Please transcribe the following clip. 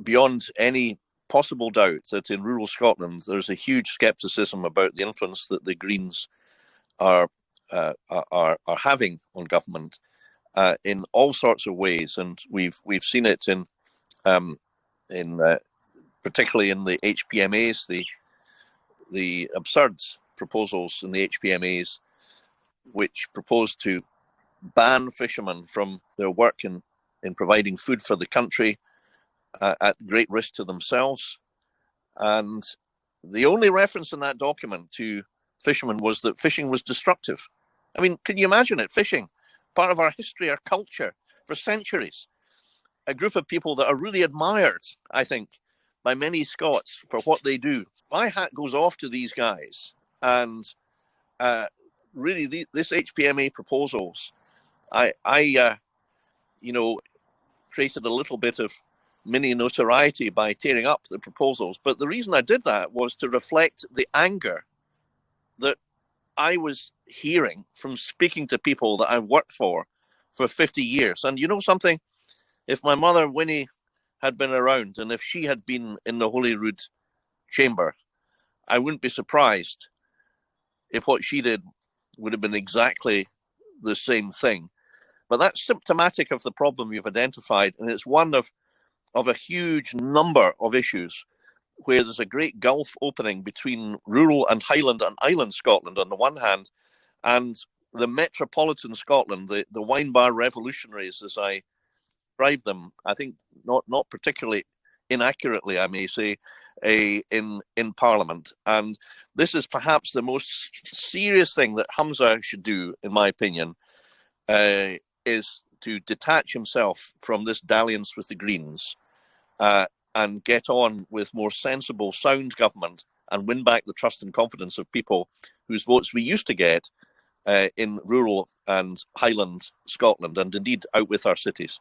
beyond any possible doubt that in rural Scotland there's a huge scepticism about the influence that the Greens are having on government in all sorts of ways, and we've seen it in particularly in the HPMAs, the absurd proposals in the HPMAs, which propose to ban fishermen from their work in providing food for the country at great risk to themselves. And the only reference in that document to fishermen was that fishing was destructive. I mean, can you imagine it? Fishing, part of our history, our culture for centuries. A group of people that are really admired, I think, by many Scots for what they do. My hat goes off to these guys. And really, this HPMA proposals, I created a little bit of mini notoriety by tearing up the proposals. But the reason I did that was to reflect the anger that I was hearing from speaking to people that I've worked for 50 years. And you know something? If my mother, Winnie, had been around and if she had been in the Holyrood chamber, I wouldn't be surprised if what she did would have been exactly the same thing. But that's symptomatic of the problem you've identified, and it's one of a huge number of issues where there's a great gulf opening between rural and Highland and Island Scotland on the one hand, and the metropolitan Scotland, the wine bar revolutionaries, as I describe them, I think not particularly inaccurately, I may say, in Parliament. And this is perhaps the most serious thing that Humza should do, in my opinion, is to detach himself from this dalliance with the Greens and get on with more sensible, sound government and win back the trust and confidence of people whose votes we used to get in rural and Highland Scotland, and indeed out with our cities.